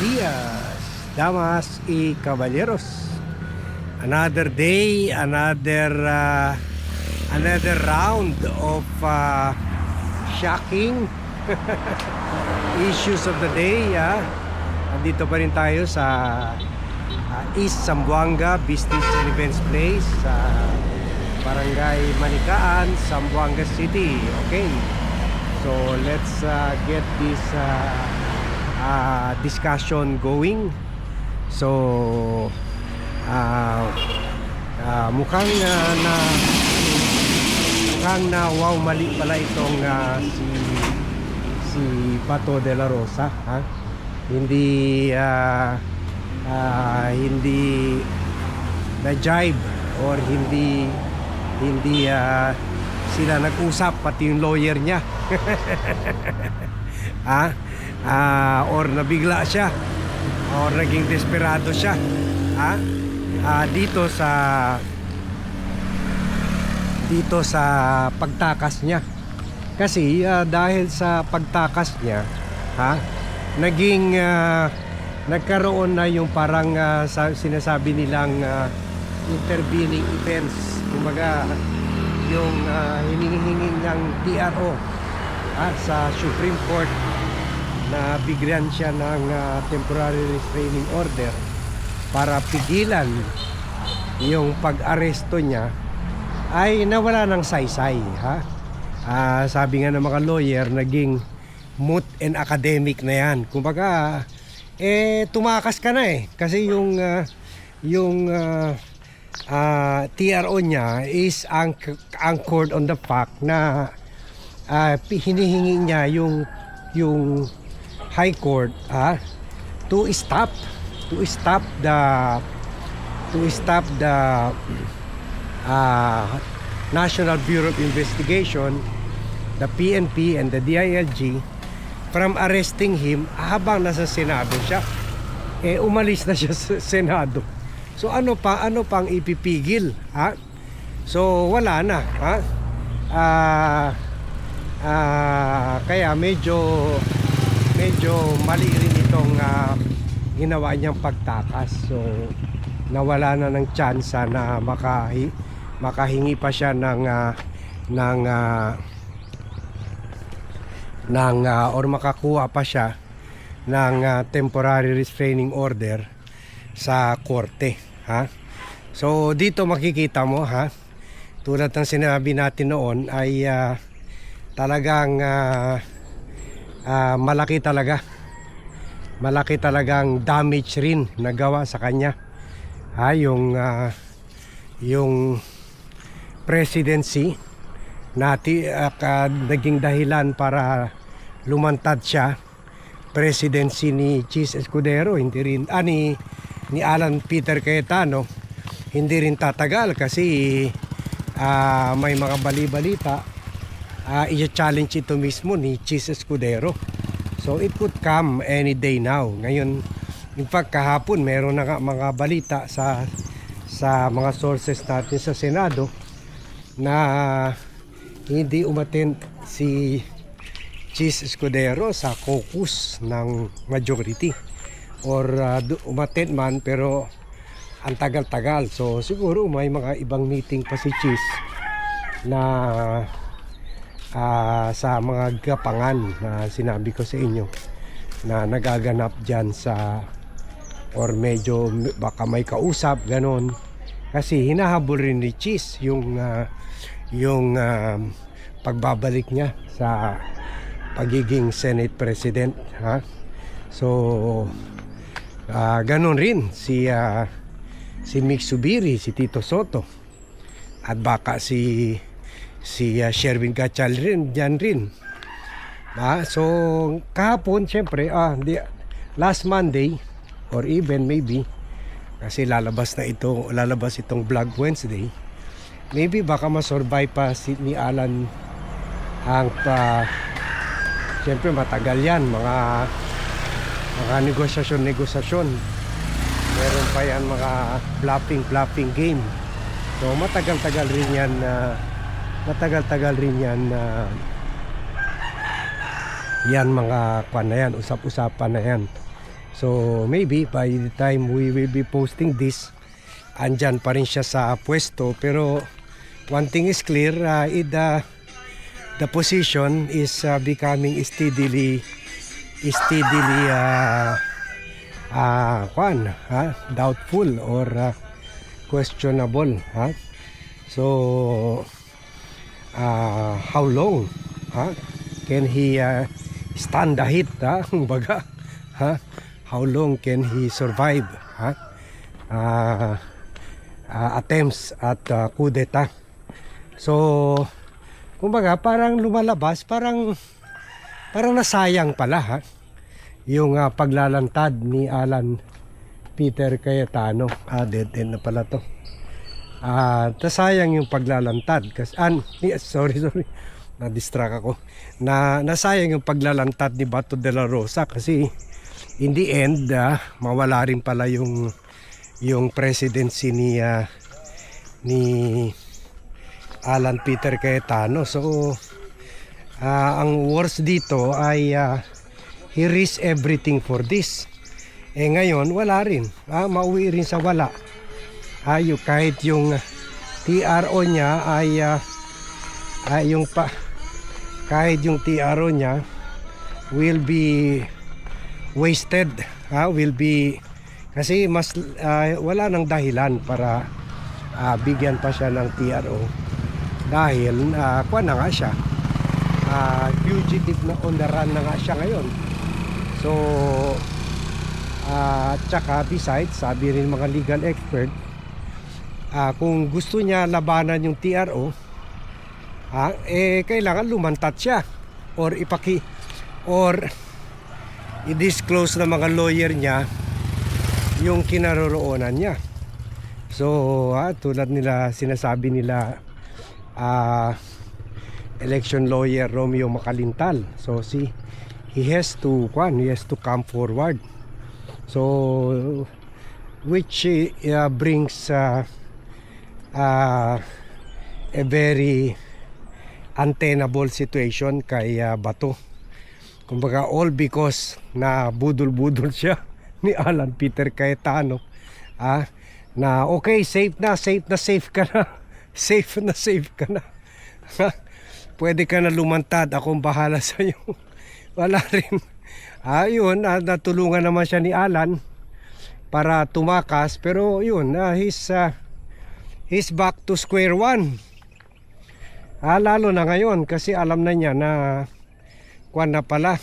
días, damas y caballeros. Another day, another round of shocking issues of the day. Andito pa rin tayo sa East Zamboanga Business and Events Place sa Barangay Manikaan, Zamboanga City. Okay, so let's get this discussion going. So mukhang na wow, mali pala itong si Bato de la Rosa, hindi na jibe or hindi sila nag-usap, pati yung lawyer niya. Or nabigla siya or naging desperado siya dito sa pagtakas niya. Kasi dahil sa pagtakas niya, nagkaroon na yung parang sinasabi nilang intervening events. Kumbaga yung hinihinging ng TRO sa Supreme Court na bigyan siya ng temporary restraining order para pigilan yung pag-aresto niya, ay nawala ng saysay. Sabi nga ng mga lawyer, naging moot and academic na yan. Kumbaga tumakas ka na kasi yung TRO niya is anchored on the fact na hinihingi niya yung High Court to stop the National Bureau of Investigation, the PNP and the DILG from arresting him habang nasa Senado siya. Umalis na siya sa Senado. So ano pang ipipigil? So wala na. Kaya medyo mali rin itong ginawa niyang pagtakas. So nawala na ng tsansa na makahingi pa siya or makakuha pa siya ng temporary restraining order sa korte. So dito makikita mo, tulad ng sinabi natin noon, ay talagang malaki talagang damage rin nagawa sa kanya. Yung presidency naging dahilan para lumantad siya. Presidency ni Chis Escudero, hindi rin ni Alan Peter Cayetano, hindi rin tatagal kasi may mga bali-balita, i-challenge ito mismo ni Chis Escudero. So it could come any day now. Ngayon, in fact, kahapon meron na mga balita sa mga sources natin sa Senado na hindi umattend si Chis Escudero sa caucus ng majority, or umattend man pero ang tagal-tagal. So siguro may mga ibang meeting pa si Chis na sa mga gapangan na sinabi ko sa inyo na nagaganap dyan or medyo baka may kausap ganon, kasi hinahabol rin ni Chis yung pagbabalik niya sa pagiging Senate President. So ganon rin si Mick Zubiri, si Tito Soto, at baka si Sherwin Gatchal rin dyan rin. So kahapon syempre last Monday, or even maybe kasi lalabas itong Vlog Wednesday, maybe baka masurvive pa ni Alan ang syempre matagal yan, mga negosasyon, meron pa yan mga bluffing game. So matagal-tagal rin yan yan mga kwan na yan, usap-usapan na yan So maybe by the time we will be posting this, andyan pa rin siya sa pwesto. Pero one thing is clear, the position is becoming steadily doubtful or questionable. So how long can he stand the heat? Baga, how long can he survive attempts at coup d'etat? So kumbaga parang lumalabas, parang nasayang pala yung paglalantad ni Alan Peter Cayetano. Dead end na pala to. Nasayang yung paglalantad kasi sorry na-distract ako. Nasayang yung paglalantad ni Bato de la Rosa kasi in the end mawala rin pala yung presidency ni Alan Peter Cayetano. So ang worst dito ay he risked everything for this. Ngayon wala rin, mauwi rin sa wala. Kahit yung TRO niya ay kahit yung TRO niya will be wasted, will be, kasi mas wala nang dahilan para bigyan pa siya ng TRO dahil kuha na nga siya, fugitive na on the run na nga siya ngayon. So tsaka besides, sabi rin mga legal expert, kung gusto niya labanan yung TRO, kailangan lumantat siya or i-disclose ng mga lawyer niya yung kinaroroonan niya. So tulad nila sinasabi nila election lawyer Romeo Macalintal, so he has to come forward. So which brings a very untenable situation kay Bato. Kumbaga all because na budol-budol siya ni Alan Peter Cayetano, na okay, safe ka na safe ka na pwede ka na lumantad, akong bahala sa iyo. Wala rin. Yun, natulungan naman siya ni Alan para tumakas, pero yun, he's back to square one. Lalo na ngayon kasi alam na niya na na pala,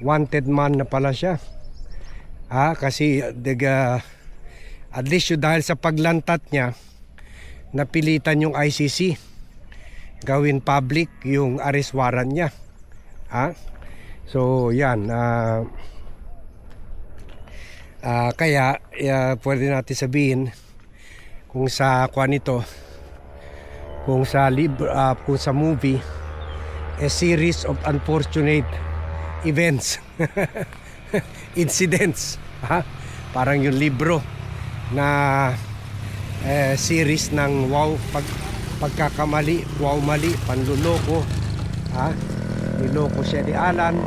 wanted man na pala siya. Kasi at least yun, dahil sa paglantad niya, napilitan yung ICC gawin public yung arrest warrant niya. So yan, kaya pwede natin sabihin kung sa kung sa movie, a series of unfortunate events incidents, parang yung libro na series ng pagkakamali, mali, panluloko. Niloko siya ni Alan,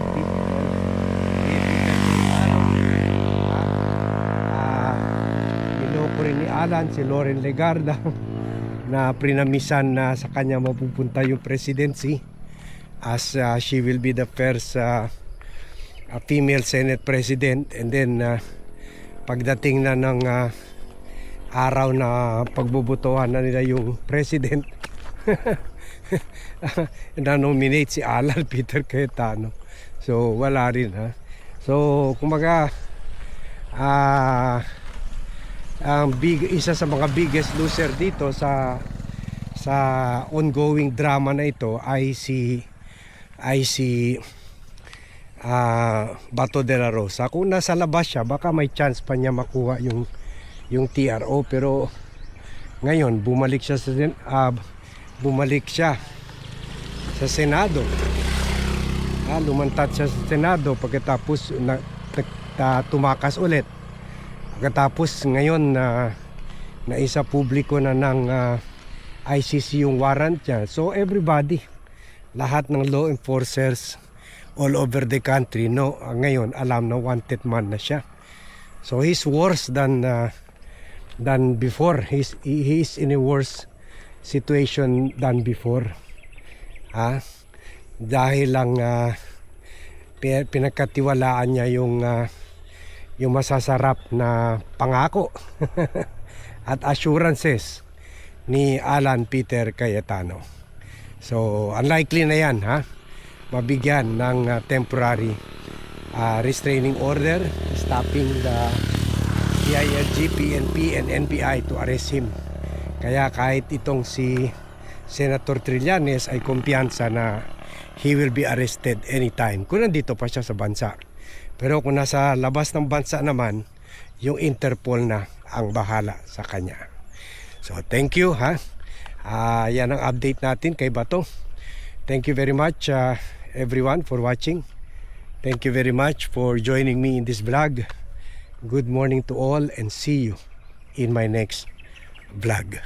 niloko rin ni Alan si Loren Legarda na prinamisan na sa kanya mapupunta yung presidency, as she will be the first female Senate President. And then pagdating na ng araw na pagbubutuhan na nila yung president, na-nominate si Alan Peter Cayetano. So wala rin. So kumbaga isa sa mga biggest loser dito sa ongoing drama na ito ay si Bato de la Rosa. Kung nasa labas siya, baka may chance pa niya makuha yung TRO, pero ngayon bumalik siya sa Senado. Lumantad siya sa Senado pagkatapos tumakas ulit. Pagkatapos ngayon na isa publiko na ng ICC yung warrant niya. So everybody, lahat ng law enforcers all over the country. No, ngayon alam na wanted man na siya. So he's worse than before. He is in a worse situation than before. Dahil lang pinagkatiwalaan niya yung masasarap na pangako at assurances ni Alan Peter Cayetano. So unlikely na yan, mabigyan ng temporary restraining order, stopping the DILG, PNP and NBI to arrest him. Kaya kahit itong si Senator Trillanes ay kumpiyansa na he will be arrested anytime kung nandito pa siya sa bansa. Pero kung nasa labas ng bansa naman, yung Interpol na ang bahala sa kanya. So thank you, yan ang update natin kay Bato. Thank you very much everyone for watching. Thank you very much for joining me in this vlog. Good morning to all and see you in my next vlog.